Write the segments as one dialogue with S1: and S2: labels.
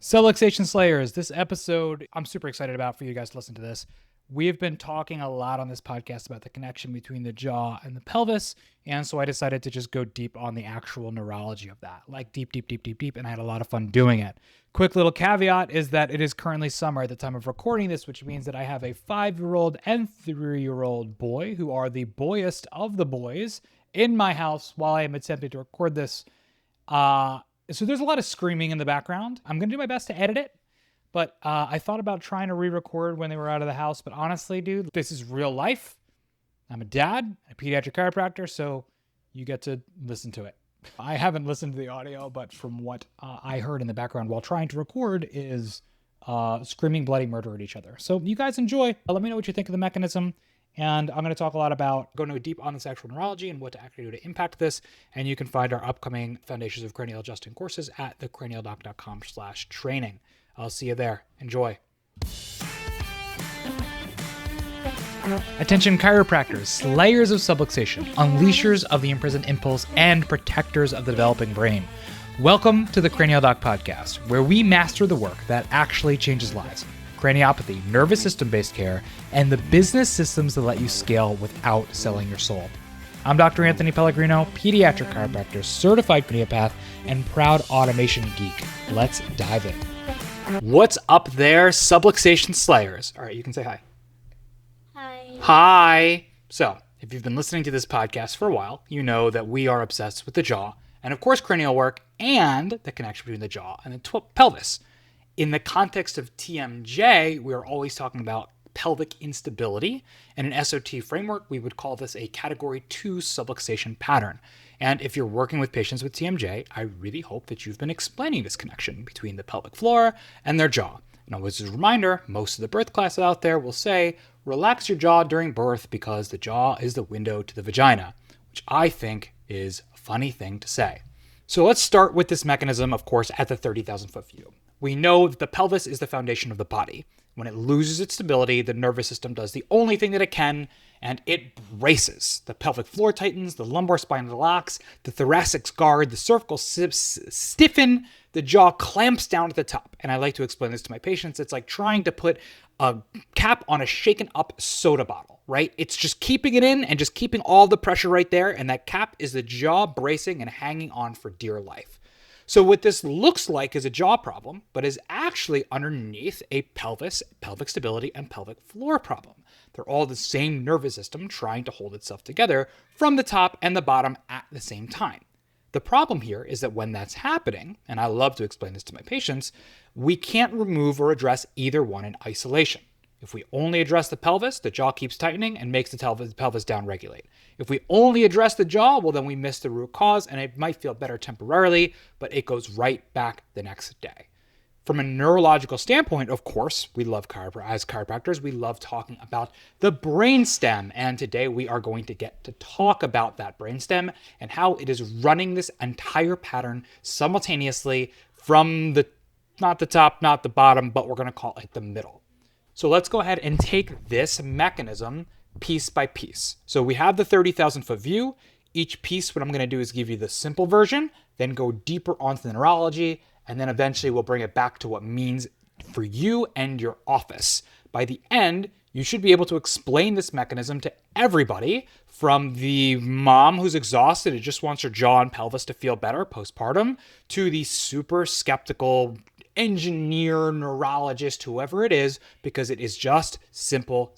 S1: Subluxation Slayers, this episode I'm super excited about for you guys to listen to this. We have been talking a lot on this podcast about the connection between the jaw and the pelvis, and so I decided to just go deep on the actual neurology of that, like deep, and I had a lot of fun doing it. Quick little caveat is that it is currently summer at the time of recording this, which means that I have a 5-year-old and 3-year-old boy who are the boyest of the boys in my house while I am attempting to record this. So there's a lot of screaming in the background. I'm going to do my best to edit it, but I thought about trying to re-record when they were out of the house. But honestly, dude, this is real life. I'm a dad, a pediatric chiropractor, so you get to listen to it. I haven't listened to the audio, but from what I heard in the background while trying to record is screaming bloody murder at each other. So you guys enjoy. Let me know what you think of the mechanism. And I'm going to talk a lot about going deep on the sexual neurology and what to actually do to impact this. And you can find our upcoming Foundations of Cranial Adjusting courses at thecranialdoc.com/training. I'll see you there. Enjoy. Attention chiropractors, slayers of subluxation, unleashers of the imprisoned impulse, and protectors of the developing brain. Welcome to the Cranial Doc Podcast, where we master the work that actually changes lives. Craniopathy, nervous system-based care, and the business systems that let you scale without selling your soul. I'm Dr. Anthony Pellegrino, pediatric chiropractor, certified craniopath, and proud automation geek. Let's dive in. What's up there, subluxation slayers? All right, you can say hi.
S2: Hi.
S1: Hi. So, if you've been listening to this podcast for a while, you know that we are obsessed with the jaw, and of course cranial work, and the connection between the jaw and the pelvis. In the context of TMJ, we are always talking about pelvic instability. And in SOT framework, we would call this a category 2 subluxation pattern. And if you're working with patients with TMJ, I really hope that you've been explaining this connection between the pelvic floor and their jaw. And always as a reminder, most of the birth classes out there will say, relax your jaw during birth because the jaw is the window to the vagina, which I think is a funny thing to say. So let's start with this mechanism, of course, at the 30,000 foot view. We know that the pelvis is the foundation of the body. When it loses its stability, the nervous system does the only thing that it can, and it braces. The pelvic floor tightens, the lumbar spine relaxes, the thoracics guard, the cervical stiffen, the jaw clamps down at the top. And I like to explain this to my patients. It's like trying to put a cap on a shaken up soda bottle, right? It's just keeping it in and just keeping all the pressure right there. And that cap is the jaw bracing and hanging on for dear life. So what this looks like is a jaw problem, but is actually underneath a pelvic stability, and pelvic floor problem. They're all the same nervous system trying to hold itself together from the top and the bottom at the same time. The problem here is that when that's happening, and I love to explain this to my patients, we can't remove or address either one in isolation. If we only address the pelvis, the jaw keeps tightening and makes the pelvis downregulate. If we only address the jaw, well, then we miss the root cause and it might feel better temporarily, but it goes right back the next day. From a neurological standpoint, of course, we love as chiropractors, we love talking about the brainstem. And today we are going to get to talk about that brainstem and how it is running this entire pattern simultaneously from not the top, not the bottom, but we're going to call it the middle. So let's go ahead and take this mechanism piece by piece. So we have the 30,000 foot view. Each piece, what I'm going to do is give you the simple version, then go deeper onto the neurology, and then eventually we'll bring it back to what it means for you and your office. By the end, you should be able to explain this mechanism to everybody, from the mom who's exhausted and just wants her jaw and pelvis to feel better postpartum, to the super skeptical engineer, neurologist, whoever it is, because it is just simple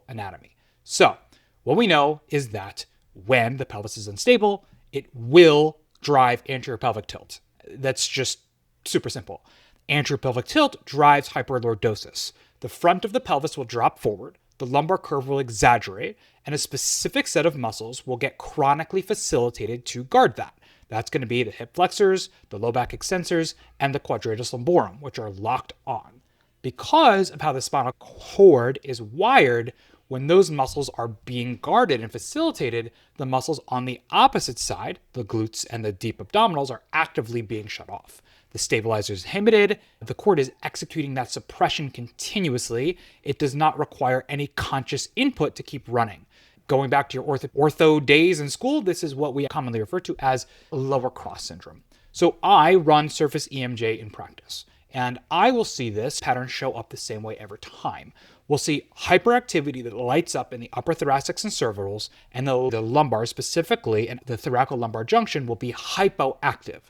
S1: anatomy. So what we know is that when the pelvis is unstable, it will drive anterior pelvic tilt. That's just super simple. Anterior pelvic tilt drives hyperlordosis. The front of the pelvis will drop forward, the lumbar curve will exaggerate, and a specific set of muscles will get chronically facilitated to guard that. That's going to be the hip flexors, the low back extensors, and the quadratus lumborum, which are locked on. Because of how the spinal cord is wired, when those muscles are being guarded and facilitated, the muscles on the opposite side, the glutes and the deep abdominals, are actively being shut off. The stabilizer is inhibited. The cord is executing that suppression continuously. It does not require any conscious input to keep running. Going back to your ortho days in school, this is what we commonly refer to as lower cross syndrome. So I run surface EMJ in practice. And I will see this pattern show up the same way every time. We'll see hyperactivity that lights up in the upper thoracics and cervicals, and the lumbar specifically, and the thoracolumbar junction will be hypoactive.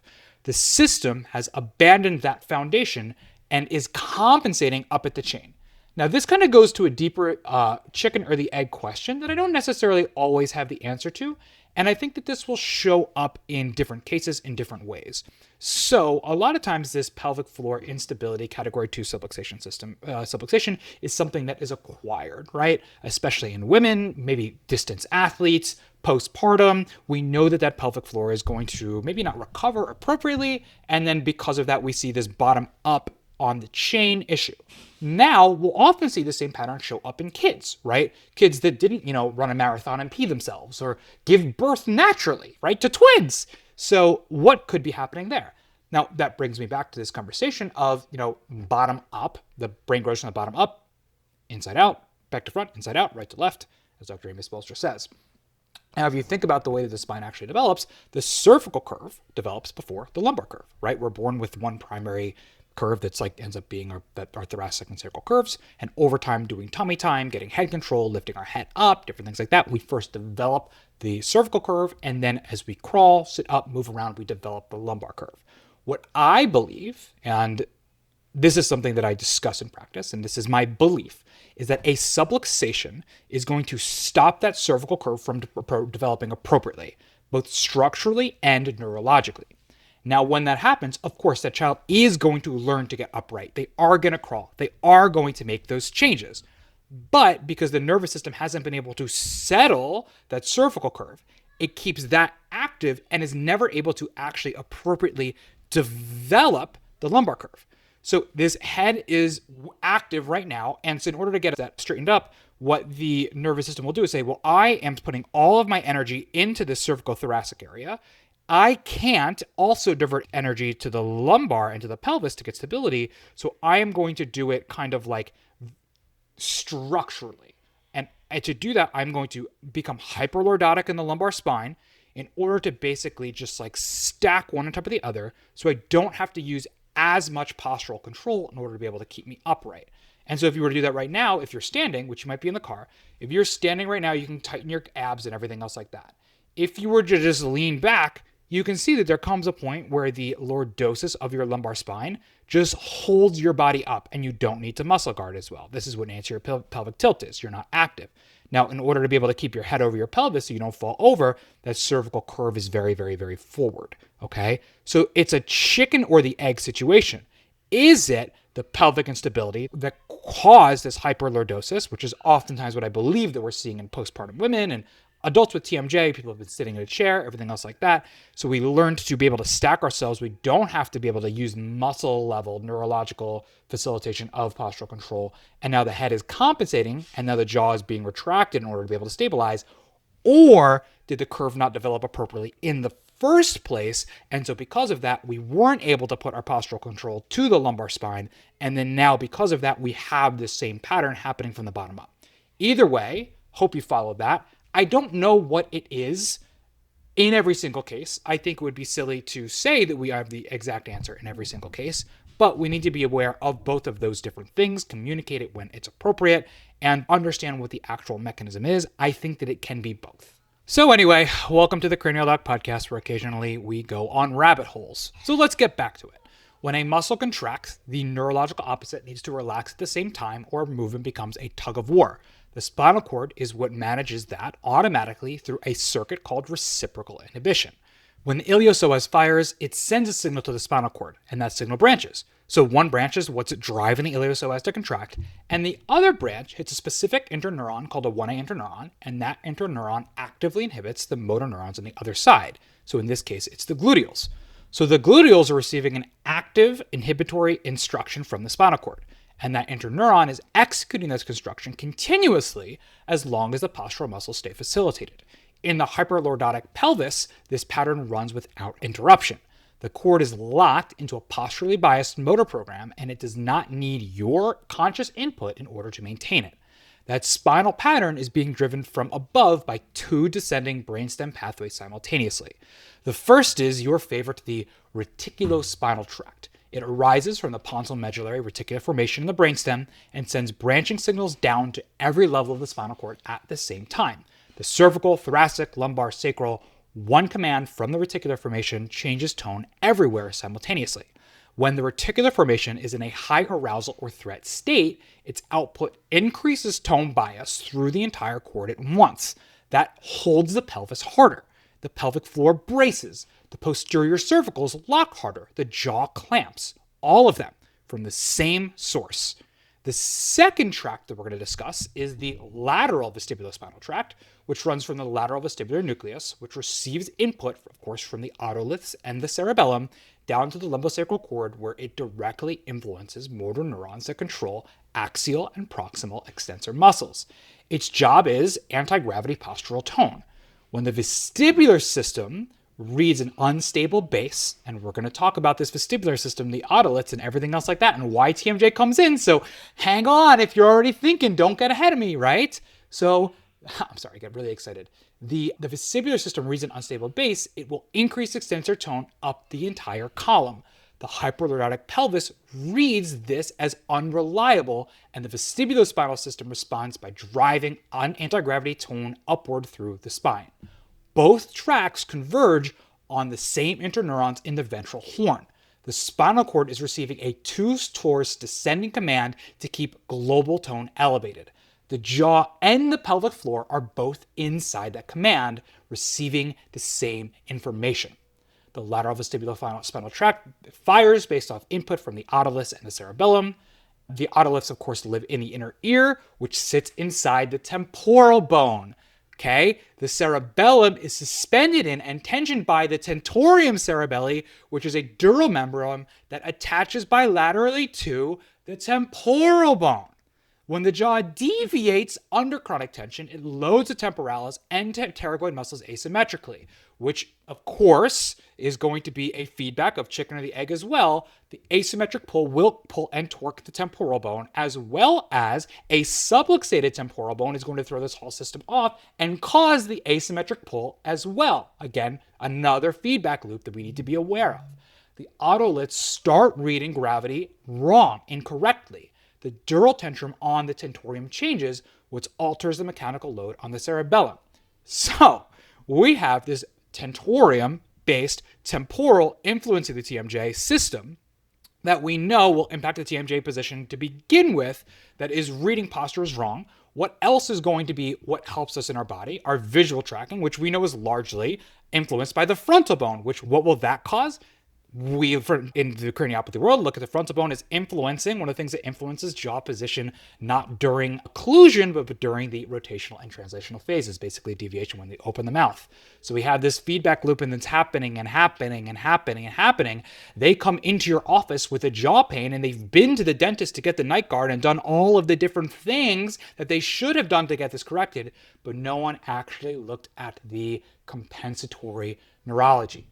S1: The system has abandoned that foundation and is compensating up at the chain. Now, this kind of goes to a deeper chicken or the egg question that I don't necessarily always have the answer to. And I think that this will show up in different cases in different ways. So a lot of times this pelvic floor instability category 2 subluxation is something that is acquired, right? Especially in women, maybe distance athletes, postpartum. We know that pelvic floor is going to maybe not recover appropriately. And then because of that, we see this bottom up on the chain issue. Now, we'll often see the same pattern show up in kids, right? Kids that didn't, run a marathon and pee themselves or give birth naturally, right, to twins. So what could be happening there? Now, that brings me back to this conversation of, bottom up. The brain grows from the bottom up, inside out, back to front, inside out, right to left, as Dr. Amos Bolster says. Now, if you think about the way that the spine actually develops, the cervical curve develops before the lumbar curve, right? We're born with one primary curve that's ends up being our thoracic and sacral curves, and over time doing tummy time, getting head control, lifting our head up, different things like that, we first develop the cervical curve, and then as we crawl, sit up, move around, we develop the lumbar curve. What I believe, and this is something that I discuss in practice, and this is my belief, is that a subluxation is going to stop that cervical curve from developing appropriately, both structurally and neurologically. Now, when that happens, of course, that child is going to learn to get upright. They are going to crawl. They are going to make those changes. But because the nervous system hasn't been able to settle that cervical curve, it keeps that active and is never able to actually appropriately develop the lumbar curve. So this head is active right now. And so in order to get that straightened up, what the nervous system will do is say, well, I am putting all of my energy into the cervical thoracic area. I can't also divert energy to the lumbar and to the pelvis to get stability. So I am going to do it kind of like structurally. And to do that, I'm going to become hyperlordotic in the lumbar spine in order to basically just stack one on top of the other. So I don't have to use as much postural control in order to be able to keep me upright. And so if you were to do that right now, if you're standing, which you might be in the car, if you're standing right now, you can tighten your abs and everything else like that. If you were to just lean back, you can see that there comes a point where the lordosis of your lumbar spine just holds your body up and you don't need to muscle guard as well. This is what anterior pelvic tilt is. You're not active. Now, in order to be able to keep your head over your pelvis so you don't fall over, that cervical curve is very, very, very forward, okay? So it's a chicken or the egg situation. Is it the pelvic instability that caused this hyperlordosis, which is oftentimes what I believe that we're seeing in postpartum women and adults with TMJ, people have been sitting in a chair, everything else like that. So we learned to be able to stack ourselves. We don't have to be able to use muscle level neurological facilitation of postural control. And now the head is compensating and now the jaw is being retracted in order to be able to stabilize. Or did the curve not develop appropriately in the first place? And so because of that, we weren't able to put our postural control to the lumbar spine. And then now because of that, we have this same pattern happening from the bottom up. Either way, hope you followed that. I don't know what it is in every single case. I think it would be silly to say that we have the exact answer in every single case, but we need to be aware of both of those different things, communicate it when it's appropriate, and understand what the actual mechanism is. I think that it can be both. So anyway, welcome to the Cranial Doc Podcast, where occasionally we go on rabbit holes. So let's get back to it. When a muscle contracts, the neurological opposite needs to relax at the same time, or movement becomes a tug of war. The spinal cord is what manages that automatically through a circuit called reciprocal inhibition. When the iliopsoas fires, it sends a signal to the spinal cord, and that signal branches. So one branch is what's driving the iliopsoas to contract, and the other branch hits a specific interneuron called a 1A interneuron, and that interneuron actively inhibits the motor neurons on the other side. So in this case, it's the gluteals. So the gluteals are receiving an active inhibitory instruction from the spinal cord. And that interneuron is executing this construction continuously as long as the postural muscles stay facilitated. In the hyperlordotic pelvis, this pattern runs without interruption. The cord is locked into a posturally biased motor program, and it does not need your conscious input in order to maintain it. That spinal pattern is being driven from above by two descending brainstem pathways simultaneously. The first is your favorite, the reticulospinal tract. It arises from the pontomedullary reticular formation in the brainstem and sends branching signals down to every level of the spinal cord at the same time. The cervical, thoracic, lumbar, sacral, one command from the reticular formation changes tone everywhere simultaneously. When the reticular formation is in a high arousal or threat state, its output increases tone bias through the entire cord at once. That holds the pelvis harder. The pelvic floor braces. The posterior cervicals lock harder. The jaw clamps. All of them from the same source. The second tract that we're going to discuss is the lateral vestibulospinal tract, which runs from the lateral vestibular nucleus, which receives input, of course, from the otoliths and the cerebellum, down to the lumbosacral cord, where it directly influences motor neurons that control axial and proximal extensor muscles. Its job is anti-gravity postural tone. When the vestibular system reads an unstable base, and we're going to talk about this vestibular system, the otoliths, and everything else like that, and why TMJ comes in. So hang on, if you're already thinking, don't get ahead of me, right? So, I'm sorry, I get really excited. The vestibular system reads an unstable base, it will increase extensor tone up the entire column. The hyperlordotic pelvis reads this as unreliable, and the vestibulospinal system responds by driving anti-gravity tone upward through the spine. Both tracts converge on the same interneurons in the ventral horn. The spinal cord is receiving a two-source descending command to keep global tone elevated. The jaw and the pelvic floor are both inside that command, receiving the same information. The lateral vestibulospinal tract fires based off input from the otoliths and the cerebellum. The otoliths, of course, live in the inner ear, which sits inside the temporal bone. Okay, the cerebellum is suspended in and tensioned by the tentorium cerebelli, which is a dural membrane that attaches bilaterally to the temporal bone. When the jaw deviates under chronic tension, it loads the temporalis and pterygoid muscles asymmetrically, which, of course, is going to be a feedback of chicken or the egg as well. The asymmetric pull will pull and torque the temporal bone, as well as a subluxated temporal bone is going to throw this whole system off and cause the asymmetric pull as well. Again, another feedback loop that we need to be aware of. The otoliths start reading gravity wrong, incorrectly. The dural tensum on the tentorium changes, which alters the mechanical load on the cerebellum. So we have this tentorium-based temporal influencing the TMJ system that we know will impact the TMJ position to begin with, that is reading postures wrong. What else is going to be what helps us in our body? Our visual tracking, which we know is largely influenced by the frontal bone, which what will that cause? We, in the craniopathy world, look at the frontal bone as influencing, one of the things that influences jaw position, not during occlusion, but during the rotational and translational phases, basically deviation when they open the mouth. So we have this feedback loop and it's happening and happening and happening and happening. They come into your office with a jaw pain and they've been to the dentist to get the night guard and done all of the different things that they should have done to get this corrected, but no one actually looked at the compensatory neurology.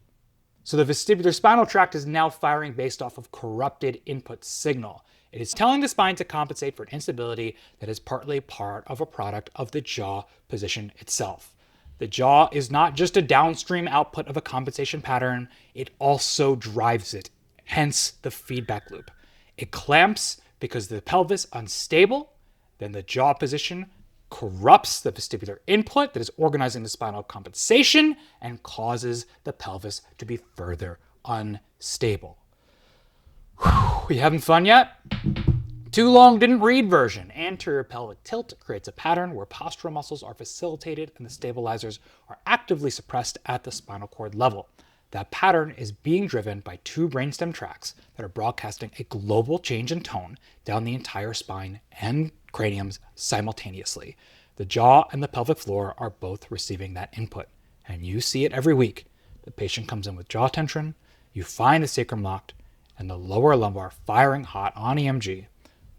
S1: So the vestibular spinal tract is now firing based off of corrupted input signal. It is telling the spine to compensate for an instability that is partly part of a product of the jaw position itself. The jaw is not just a downstream output of a compensation pattern, it also drives it, hence the feedback loop. It clamps because the pelvis unstable, then the jaw position corrupts the vestibular input that is organizing the spinal compensation and causes the pelvis to be further unstable. We having fun yet? Too long didn't read version. Anterior pelvic tilt creates a pattern where postural muscles are facilitated and the stabilizers are actively suppressed at the spinal cord level. That pattern is being driven by two brainstem tracts that are broadcasting a global change in tone down the entire spine and craniums simultaneously. The jaw and the pelvic floor are both receiving that input, and you see it every week. The patient comes in with jaw tension, you find the sacrum locked, and the lower lumbar firing hot on EMG.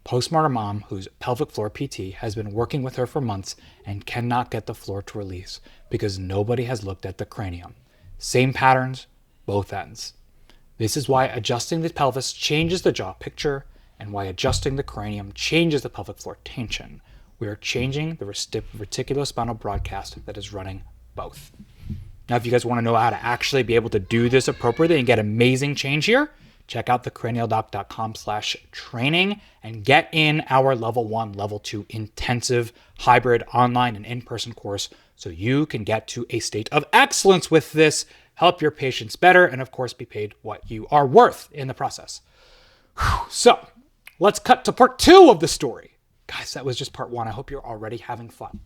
S1: Postmortem mom, whose pelvic floor PT has been working with her for months and cannot get the floor to release because nobody has looked at the cranium. Same patterns, both ends. This is why adjusting the pelvis changes the jaw picture, and why adjusting the cranium changes the pelvic floor tension. We are changing the reticulospinal broadcast that is running both. Now, if you guys want to know how to actually be able to do this appropriately and get amazing change here, check out the cranialdoc.com/training and get in our level 1, level 2 intensive hybrid online and in-person course so you can get to a state of excellence with this, help your patients better, and of course be paid what you are worth in the process. So let's cut to part 2 of the story. Guys, that was just part 1. I hope you're already having fun.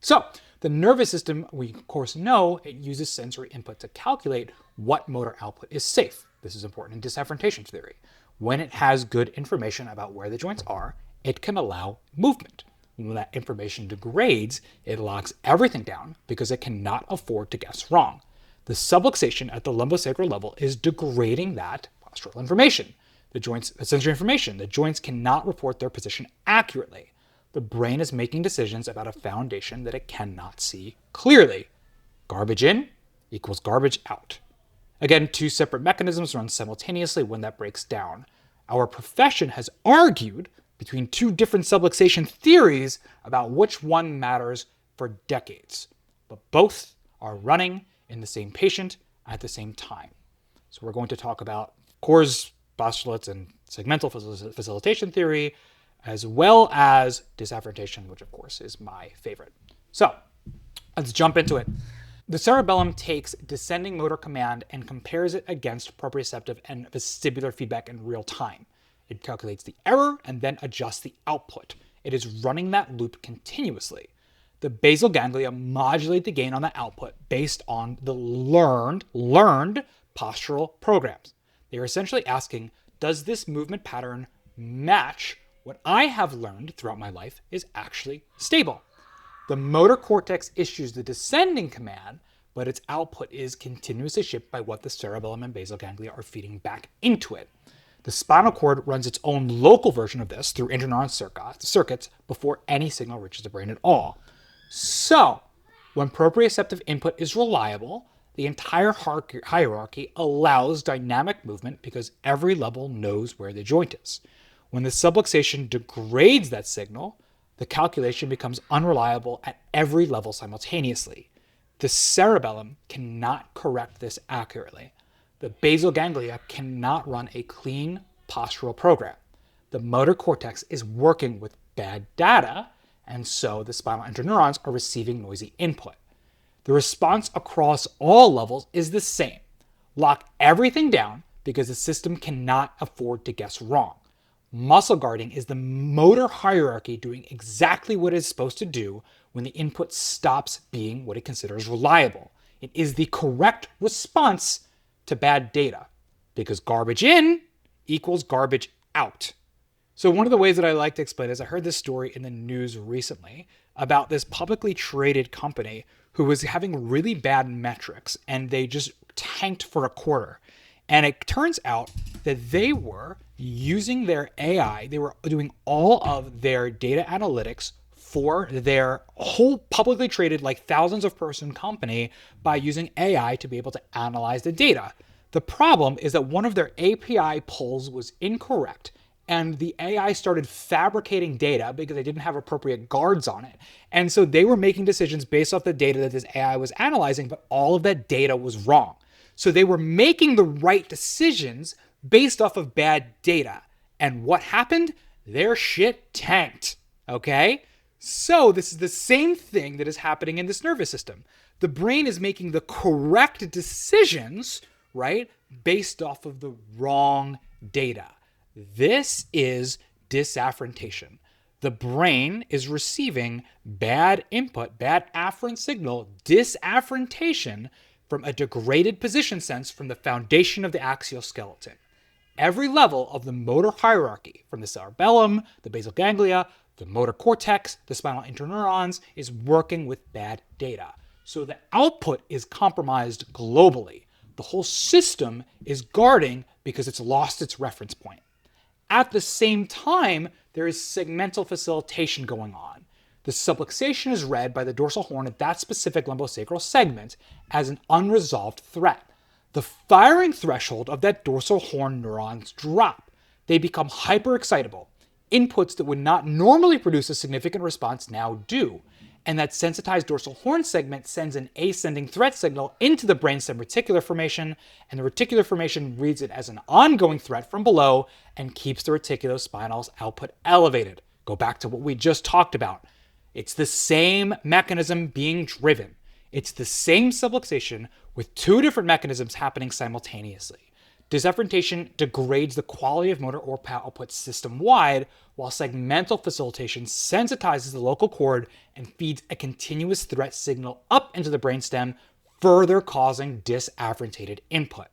S1: So the nervous system, we of course know it uses sensory input to calculate what motor output is safe. This is important in Dysafferentation theory. When it has good information about where the joints are, it can allow movement. When that information degrades, it locks everything down because it cannot afford to guess wrong. The subluxation at the lumbosacral level is degrading that postural information. Sensory information. The joints cannot report their position accurately. The brain is making decisions about a foundation that it cannot see clearly. Garbage in equals garbage out. Again, 2 separate mechanisms run simultaneously when that breaks down. Our profession has argued between 2 different subluxation theories about which one matters for decades, but both are running in the same patient at the same time. So we're going to talk about Core's postulates and segmental facilitation theory, as well as Dysafferentation, which of course is my favorite. So let's jump into it. The cerebellum takes descending motor command and compares it against proprioceptive and vestibular feedback in real time. It calculates the error and then adjusts the output. It is running that loop continuously. The basal ganglia modulate the gain on the output based on the learned postural programs. They are essentially asking, does this movement pattern match what I have learned throughout my life is actually stable? The motor cortex issues the descending command, but its output is continuously shaped by what the cerebellum and basal ganglia are feeding back into it. The spinal cord runs its own local version of this through interneuron circuits before any signal reaches the brain at all. So, when proprioceptive input is reliable, the entire hierarchy allows dynamic movement because every level knows where the joint is. When the subluxation degrades that signal, the calculation becomes unreliable at every level simultaneously. The cerebellum cannot correct this accurately. The basal ganglia cannot run a clean postural program. The motor cortex is working with bad data, and so the spinal interneurons are receiving noisy input. The response across all levels is the same. Lock everything down because the system cannot afford to guess wrong. Muscle guarding is the motor hierarchy doing exactly what it is supposed to do when the input stops being what it considers reliable. It is the correct response to bad data because garbage in equals garbage out. So one of the ways that I like to explain is I heard this story in the news recently about this publicly traded company who was having really bad metrics and they just tanked for a quarter. And it turns out that they were using their AI, they were doing all of their data analytics for their whole publicly traded, like thousands of person company by using AI to be able to analyze the data. The problem is that one of their API pulls was incorrect and the AI started fabricating data because they didn't have appropriate guards on it. And so they were making decisions based off the data that this AI was analyzing, but all of that data was wrong. So they were making the right decisions based off of bad data. And what happened? Their shit tanked, okay? So this is the same thing that is happening in this nervous system. The brain is making the correct decisions, right, based off of the wrong data. This is dysafferentation. The brain is receiving bad input, bad afferent signal, dysafferentation from a degraded position sense from the foundation of the axial skeleton. Every level of the motor hierarchy, from the cerebellum, the basal ganglia, the motor cortex, the spinal interneurons, is working with bad data. So the output is compromised globally. The whole system is guarding because it's lost its reference point. At the same time, there is segmental facilitation going on. The subluxation is read by the dorsal horn at that specific lumbosacral segment as an unresolved threat. The firing threshold of that dorsal horn neurons drop. They become hyperexcitable. Inputs that would not normally produce a significant response now do. And that sensitized dorsal horn segment sends an ascending threat signal into the brainstem reticular formation, and the reticular formation reads it as an ongoing threat from below and keeps the reticulospinal's output elevated. Go back to what we just talked about. It's the same mechanism being driven. It's the same subluxation with two different mechanisms happening simultaneously. Dysafferentation degrades the quality of motor or output system-wide, while segmental facilitation sensitizes the local cord and feeds a continuous threat signal up into the brainstem, further causing dysafferentated input.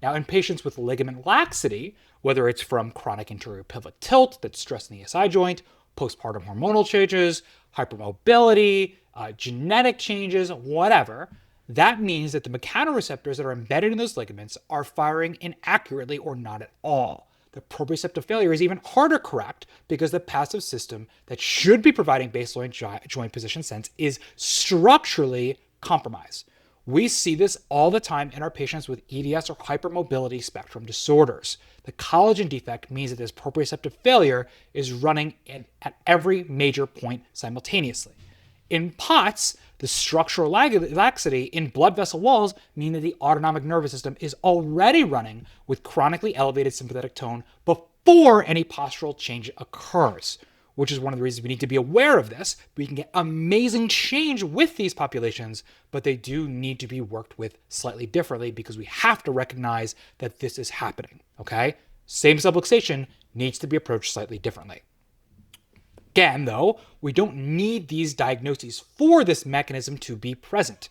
S1: Now, in patients with ligament laxity, whether it's from chronic anterior pelvic tilt that's stress in the SI joint, postpartum hormonal changes, hypermobility, genetic changes, whatever, that means that the mechanoreceptors that are embedded in those ligaments are firing inaccurately or not at all. The proprioceptive failure is even harder to correct because the passive system that should be providing baseline joint position sense is structurally compromised. We see this all the time in our patients with EDS or hypermobility spectrum disorders. The collagen defect means that this proprioceptive failure is running at every major point simultaneously. In POTS, the structural laxity in blood vessel walls mean that the autonomic nervous system is already running with chronically elevated sympathetic tone before any postural change occurs, which is one of the reasons we need to be aware of this. We can get amazing change with these populations, but they do need to be worked with slightly differently because we have to recognize that this is happening, okay? Same subluxation needs to be approached slightly differently. Again, though, we don't need these diagnoses for this mechanism to be present.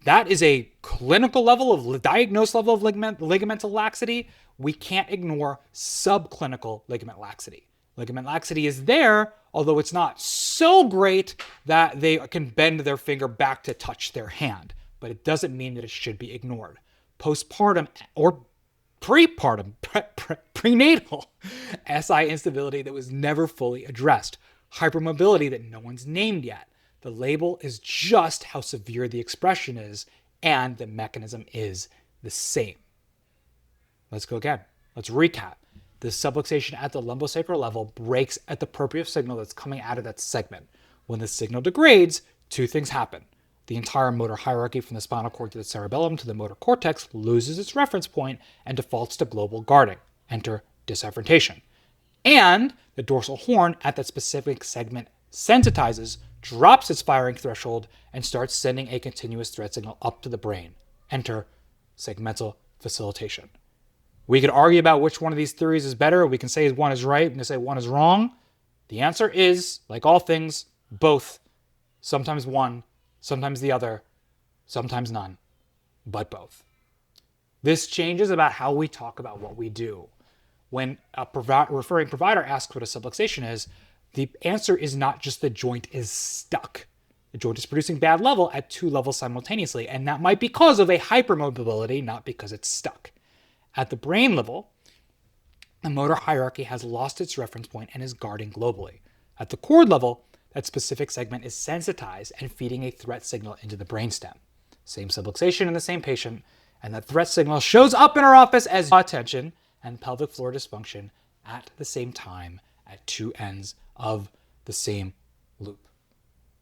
S1: That is a clinical level of diagnosed level of ligamental laxity. We can't ignore subclinical ligament laxity. Ligament laxity is there, although it's not so great that they can bend their finger back to touch their hand, but it doesn't mean that it should be ignored. Postpartum or prepartum, prenatal SI instability that was never fully addressed. Hypermobility that no one's named yet. The label is just how severe the expression is, and the mechanism is the same. Let's go again. Let's recap. The subluxation at the lumbosacral level breaks at the proprioceptive signal that's coming out of that segment. When the signal degrades, two things happen. The entire motor hierarchy from the spinal cord to the cerebellum to the motor cortex loses its reference point and defaults to global guarding. Enter dysafferentation. And the dorsal horn at that specific segment sensitizes, drops its firing threshold, and starts sending a continuous threat signal up to the brain. Enter segmental facilitation. We could argue about which one of these theories is better. We can say one is right. We can say one is wrong. The answer is, like all things, both. Sometimes one, sometimes the other, sometimes none, but both. This changes about how we talk about what we do. When a referring provider asks what a subluxation is, the answer is not just the joint is stuck. The joint is producing bad level at two levels simultaneously, and that might be because of a hypermobility, not because it's stuck. At the brain level, the motor hierarchy has lost its reference point and is guarding globally. At the cord level, that specific segment is sensitized and feeding a threat signal into the brainstem. Same subluxation in the same patient, and that threat signal shows up in our office as jaw tension and pelvic floor dysfunction at the same time at two ends of the same loop.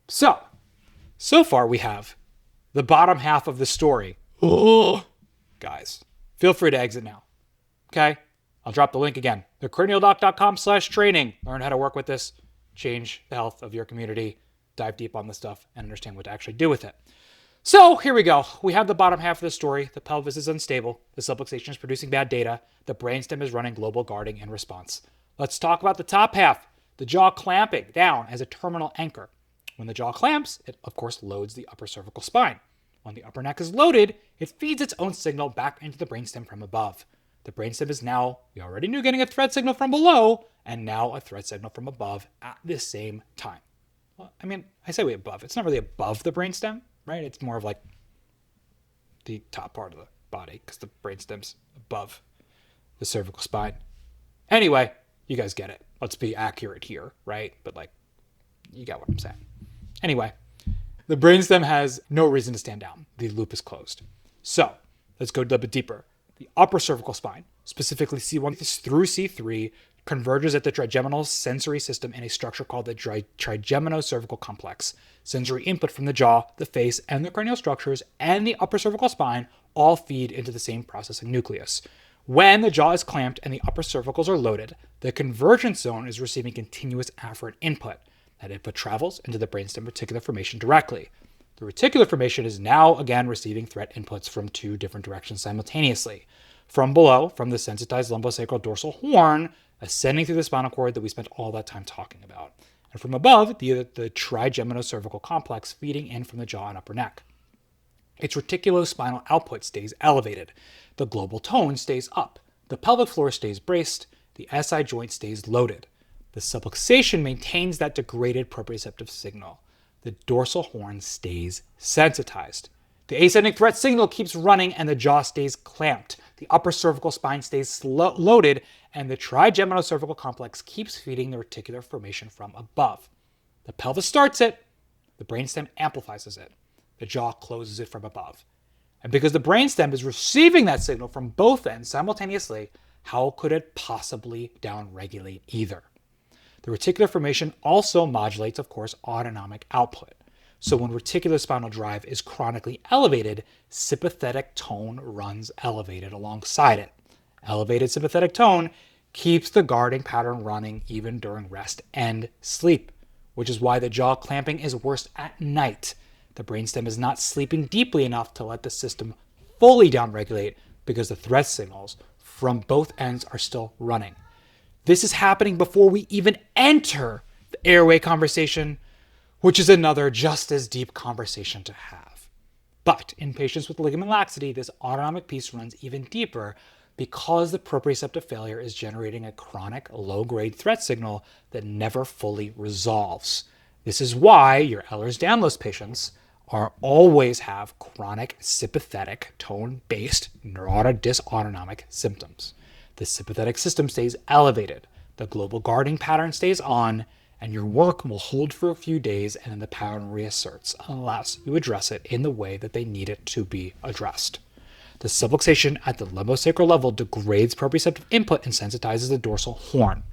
S1: So far we have the bottom half of the story. Oh, guys, feel free to exit now. Okay? I'll drop the link again. The cranialdoc.com/training. Learn how to work with this, change the health of your community, dive deep on this stuff, and understand what to actually do with it. So here we go. We have the bottom half of the story. The pelvis is unstable. The subluxation is producing bad data. The brainstem is running global guarding in response. Let's talk about the top half. The jaw clamping down as a terminal anchor. When the jaw clamps, it of course loads the upper cervical spine. When the upper neck is loaded, it feeds its own signal back into the brainstem from above. The brainstem is now, we already knew, getting a threat signal from below, and now a threat signal from above at the same time. Well, I mean, I say way above. It's not really above the brainstem, right? It's more of like the top part of the body because the brainstem's above the cervical spine. Anyway, you guys get it. Let's be accurate here, right? But like, you get what I'm saying. Anyway, the brainstem has no reason to stand down. The loop is closed. So let's go a little bit deeper. The upper cervical spine, specifically C1 through C3, converges at the trigeminal sensory system in a structure called the trigeminocervical complex. Sensory input from the jaw, the face, and the cranial structures and the upper cervical spine all feed into the same processing nucleus. When the jaw is clamped and the upper cervicals are loaded, the convergence zone is receiving continuous afferent input. That input travels into the brainstem reticular formation directly. The reticular formation is now again receiving threat inputs from two different directions simultaneously. From below, from the sensitized lumbosacral dorsal horn, ascending through the spinal cord that we spent all that time talking about. And from above, the trigeminocervical complex feeding in from the jaw and upper neck. Its reticulospinal output stays elevated. The global tone stays up. The pelvic floor stays braced. The SI joint stays loaded. The subluxation maintains that degraded proprioceptive signal. The dorsal horn stays sensitized. The ascending threat signal keeps running and the jaw stays clamped. The upper cervical spine stays loaded and the trigeminocervical complex keeps feeding the reticular formation from above. The pelvis starts it, the brainstem amplifies it. The jaw closes it from above. And because the brainstem is receiving that signal from both ends simultaneously, how could it possibly downregulate either? The reticular formation also modulates, of course, autonomic output. So when reticulospinal drive is chronically elevated, sympathetic tone runs elevated alongside it. Elevated sympathetic tone keeps the guarding pattern running even during rest and sleep, which is why the jaw clamping is worst at night. The brainstem is not sleeping deeply enough to let the system fully downregulate because the threat signals from both ends are still running. This is happening before we even enter the airway conversation, which is another just as deep conversation to have. But in patients with ligament laxity, this autonomic piece runs even deeper because the proprioceptive failure is generating a chronic low-grade threat signal that never fully resolves. This is why your Ehlers-Danlos patients always have chronic sympathetic tone-based neurotic dysautonomic symptoms. The sympathetic system stays elevated, the global guarding pattern stays on, and your work will hold for a few days and then the pattern reasserts unless you address it in the way that they need it to be addressed. The subluxation at the lumbosacral level degrades proprioceptive input and sensitizes the dorsal horn.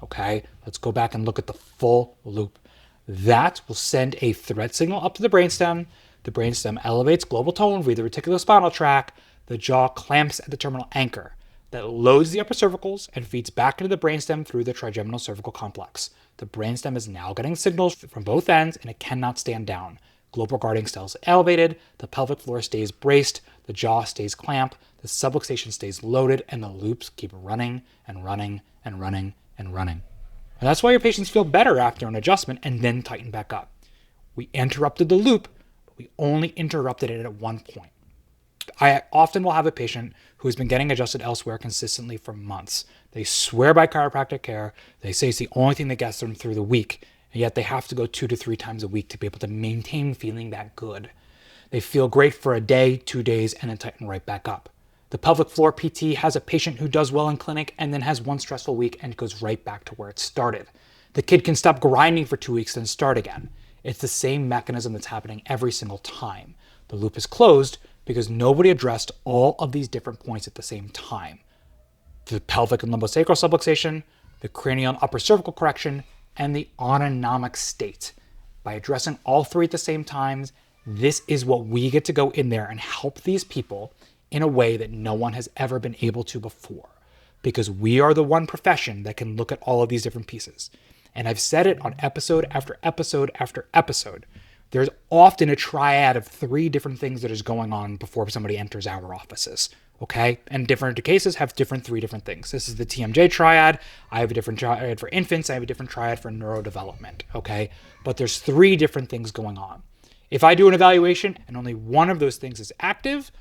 S1: Okay, let's go back and look at the full loop. That will send a threat signal up to the brainstem. The brainstem elevates global tone via the reticulospinal tract. The jaw clamps at the terminal anchor. That loads the upper cervicals and feeds back into the brainstem through the trigeminal cervical complex. The brainstem is now getting signals from both ends and it cannot stand down. Global guarding stays elevated, the pelvic floor stays braced, the jaw stays clamped, the subluxation stays loaded, and the loops keep running and running and running and running. And that's why your patients feel better after an adjustment and then tighten back up. We interrupted the loop, but we only interrupted it at one point. I often will have a patient who has been getting adjusted elsewhere consistently for months. They swear by chiropractic care. They say it's the only thing that gets them through the week, and yet they have to go 2 to 3 times a week to be able to maintain feeling that good. They feel great for a day, 2 days, and then tighten right back up. The pelvic floor PT has a patient who does well in clinic and then has one stressful week and goes right back to where it started. The kid can stop grinding for 2 weeks and start again. It's the same mechanism that's happening every single time. The loop is closed because nobody addressed all of these different points at the same time. The pelvic and lumbosacral subluxation, the cranial and upper cervical correction, and the autonomic state. By addressing all three at the same time, this is what we get to go in there and help these people in a way that no one has ever been able to before. Because we are the one profession that can look at all of these different pieces. And I've said it on episode after episode after episode. There's often a triad of 3 different things that is going on before somebody enters our offices, okay? And different cases have 3 different things. This is the TMJ triad. I have a different triad for infants. I have a different triad for neurodevelopment, okay? But there's 3 different things going on. If I do an evaluation and only one of those things is active,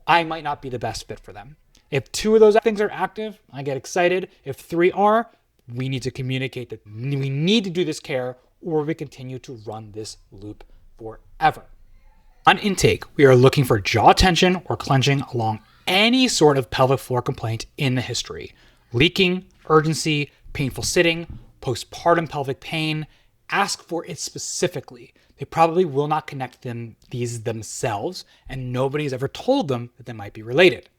S1: I might not be the best fit for them. If 2 of those things are active, I get excited. If 3 are, we need to communicate that we need to do this care or we continue to run this loop forever. On intake, we are looking for jaw tension or clenching along any sort of pelvic floor complaint in the history. Leaking, urgency, painful sitting, postpartum pelvic pain. Ask for it specifically. They probably will not connect these themselves, and nobody's ever told them that they might be related.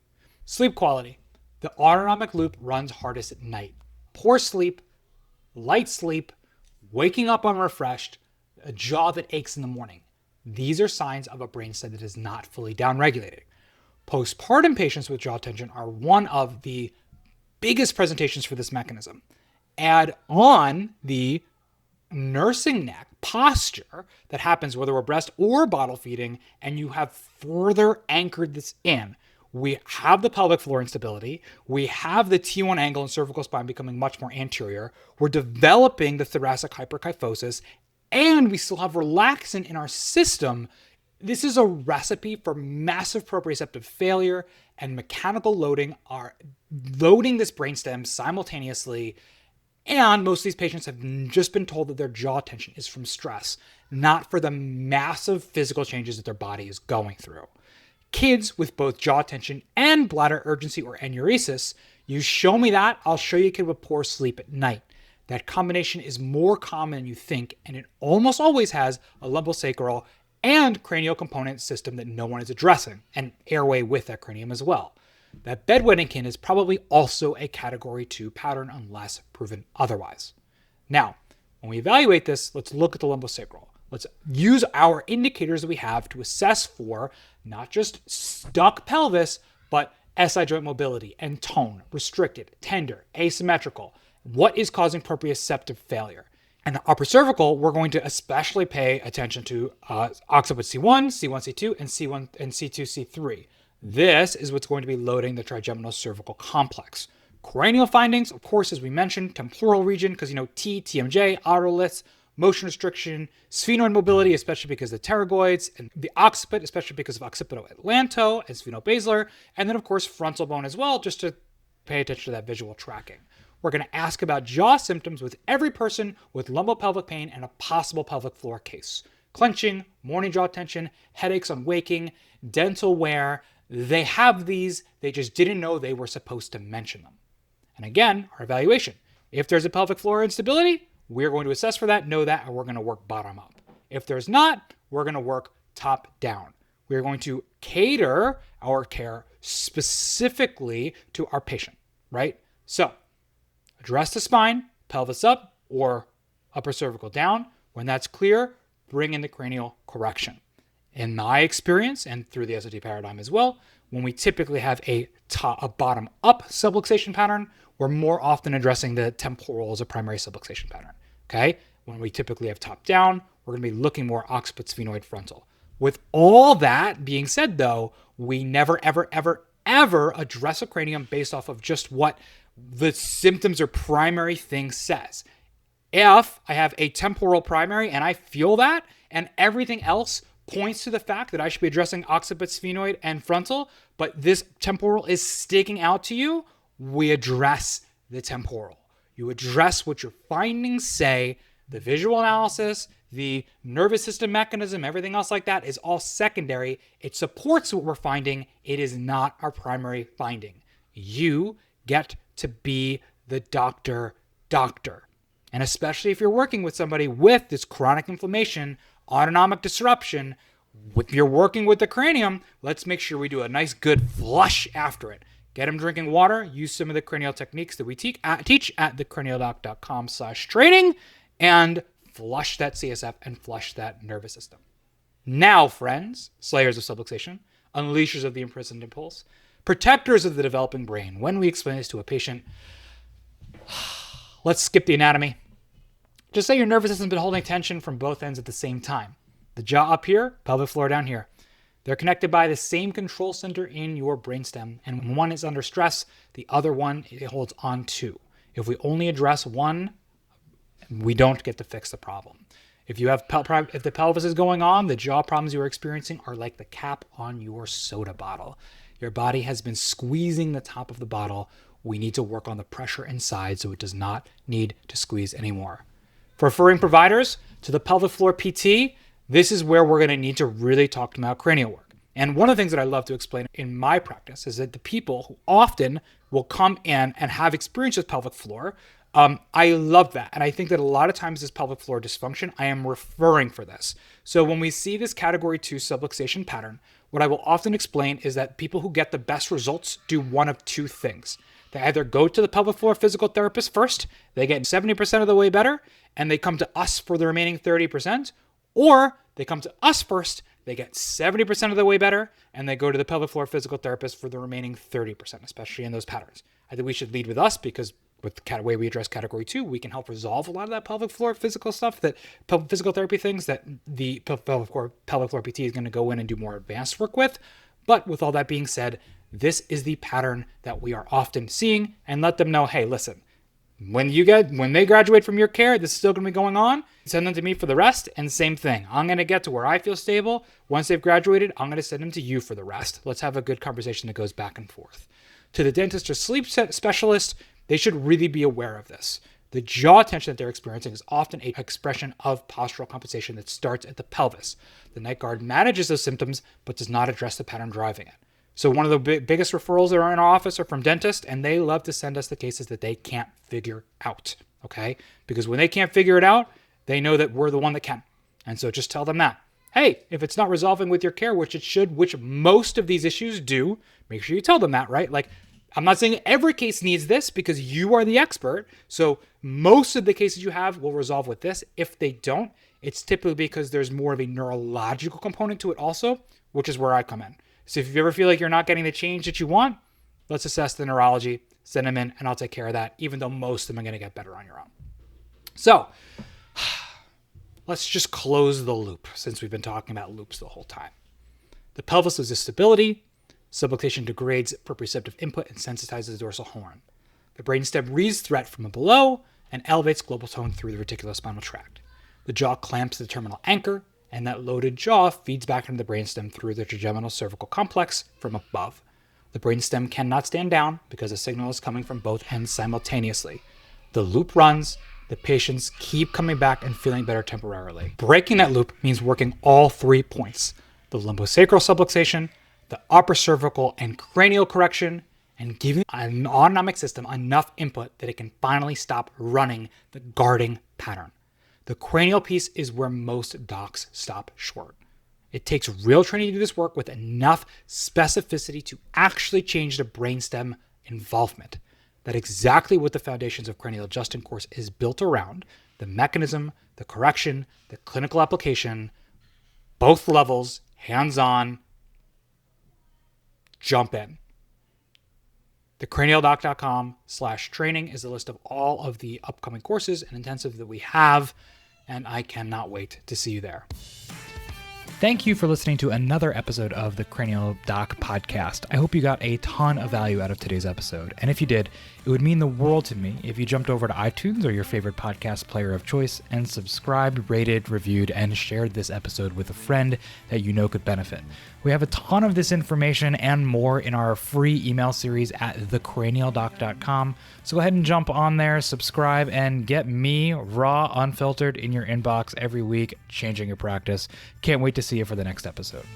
S1: Sleep quality. The autonomic loop runs hardest at night. poor sleep, light sleep, waking up unrefreshed, a jaw that aches in the morning. These are signs of a brainstem that is not fully downregulated. Postpartum patients with jaw tension are one of the biggest presentations for this mechanism. Add on the nursing neck posture that happens whether we're breast or bottle feeding, and you have further anchored this in. We have the pelvic floor instability. We have the T1 angle and cervical spine becoming much more anterior. We're developing the thoracic hyperkyphosis, and we still have relaxin in our system. This is a recipe for massive proprioceptive failure, and mechanical loading are loading this brainstem simultaneously. And most of these patients have just been told that their jaw tension is from stress, not for the massive physical changes that their body is going through. Kids with both jaw tension and bladder urgency or enuresis, you show me that, I'll show you a kid with poor sleep at night. That combination is more common than you think, and it almost always has a lumbosacral and cranial component system that no one is addressing, and airway with that cranium as well. That bedwetting kin is probably also a category 2 pattern unless proven otherwise. Now, when we evaluate this, let's look at the lumbosacral. Let's use our indicators that we have to assess for not just stuck pelvis, but SI joint mobility and tone, restricted, tender, asymmetrical. What is causing proprioceptive failure? And the upper cervical, we're going to especially pay attention to occiput C1, C1, C2, and C1 and C2, C3. This is what's going to be loading the trigeminal cervical complex. Cranial findings, of course, as we mentioned, temporal region, because TMJ, otoliths, motion restriction, sphenoid mobility, especially because of the pterygoids, and the occiput, especially because of occipito-atlanto and spheno-basilar, and then, of course, frontal bone as well, just to pay attention to that visual tracking. We're going to ask about jaw symptoms with every person with lumbopelvic pain and a possible pelvic floor case. Clenching, morning jaw tension, headaches on waking, dental wear. They have these, they just didn't know they were supposed to mention them. And again, our evaluation. If there's a pelvic floor instability, we're going to assess for that, know that, and we're going to work bottom up. If there's not, we're going to work top down. We're going to cater our care specifically to our patient, right? So, address the spine, pelvis up, or upper cervical down. When that's clear, bring in the cranial correction. In my experience, and through the SOT paradigm as well, when we typically have a bottom-up subluxation pattern, we're more often addressing the temporal as a primary subluxation pattern, okay? When we typically have top-down, we're going to be looking more occiput, sphenoid, frontal. With all that being said, though, we never, ever, ever, ever address a cranium based off of just what the symptoms or primary thing says. If I have a temporal primary and I feel that, and everything else points to the fact that I should be addressing occiput, sphenoid, and frontal, but this temporal is sticking out to you, we address the temporal. You address what your findings say. The visual analysis, the nervous system mechanism, everything else like that is all secondary. It supports what we're finding. It is not our primary finding. You get to be the doctor. And especially if you're working with somebody with this chronic inflammation, autonomic disruption, if you're working with the cranium, let's make sure we do a nice good flush after it. Get them drinking water, use some of the cranial techniques that we teach at thecranialdoc.com/training, and flush that CSF and flush that nervous system. Now, friends, slayers of subluxation, unleashers of the imprisoned impulse, protectors of the developing brain, when we explain this to a patient, let's skip the anatomy. Just say your nervous system's been holding tension from both ends at the same time. The jaw up here, pelvic floor down here. They're connected by the same control center in your brainstem, and when one is under stress, the other one it holds on to. If we only address one, we don't get to fix the problem. If you have if the pelvis is going on, the jaw problems you are experiencing are like the cap on your soda bottle. Your body has been squeezing the top of the bottle. We need to work on the pressure inside so it does not need to squeeze anymore. For referring providers to the pelvic floor PT, this is where we're going to need to really talk about cranial work. And one of the things that I love to explain in my practice is that the people who often will come in and have experience with pelvic floor, I love that. And I think that a lot of times this pelvic floor dysfunction, I am referring for this. So when we see this category 2 subluxation pattern, what I will often explain is that people who get the best results do one of two things. They either go to the pelvic floor physical therapist first, they get 70% of the way better, and they come to us for the remaining 30%, or they come to us first, they get 70% of the way better, and they go to the pelvic floor physical therapist for the remaining 30%, especially in those patterns. I think we should lead with us because with the way we address category 2, we can help resolve a lot of that pelvic floor physical stuff, that physical therapy things that the pelvic floor PT is going to go in and do more advanced work with. But with all that being said, this is the pattern that we are often seeing, and let them know, hey, listen, when they graduate from your care, this is still going to be going on. Send them to me for the rest, and same thing. I'm going to get to where I feel stable. Once they've graduated, I'm going to send them to you for the rest. Let's have a good conversation that goes back and forth. To the dentist or sleep specialist, they should really be aware of this. The jaw tension that they're experiencing is often an expression of postural compensation that starts at the pelvis. The night guard manages those symptoms, but does not address the pattern driving it. So one of the biggest referrals that are in our office are from dentists, and they love to send us the cases that they can't figure out, okay? Because when they can't figure it out, they know that we're the one that can. And so just tell them that. Hey, if it's not resolving with your care, which it should, which most of these issues do, make sure you tell them that, right? Like, I'm not saying every case needs this because you are the expert. So most of the cases you have will resolve with this. If they don't, it's typically because there's more of a neurological component to it also, which is where I come in. So if you ever feel like you're not getting the change that you want, let's assess the neurology, send them in, and I'll take care of that, even though most of them are going to get better on your own. So let's just close the loop since we've been talking about loops the whole time. The pelvis loses stability. Subluxation degrades proprioceptive input and sensitizes the dorsal horn. The brainstem reads threat from below and elevates global tone through the reticulospinal tract. The jaw clamps the terminal anchor, and that loaded jaw feeds back into the brainstem through the trigeminal cervical complex from above. The brainstem cannot stand down because the signal is coming from both ends simultaneously. The loop runs, the patients keep coming back and feeling better temporarily. Breaking that loop means working all 3 points: the lumbosacral subluxation, the upper cervical and cranial correction, and giving an autonomic system enough input that it can finally stop running the guarding pattern. The cranial piece is where most docs stop short. It takes real training to do this work with enough specificity to actually change the brainstem involvement. That's exactly what the Foundations of Cranial Adjusting course is built around: the mechanism, the correction, the clinical application, both levels, hands-on, jump in. The cranialdoc.com/training is a list of all of the upcoming courses and intensive that we have, and I cannot wait to see you there. Thank you for listening to another episode of the Cranial Doc Podcast. I hope you got a ton of value out of today's episode. And if you did, it would mean the world to me if you jumped over to iTunes or your favorite podcast player of choice and subscribed, rated, reviewed, and shared this episode with a friend that you know could benefit. We have a ton of this information and more in our free email series at thecranialdoc.com. So go ahead and jump on there, subscribe, and get me raw, unfiltered in your inbox every week, changing your practice. Can't wait to see you for the next episode.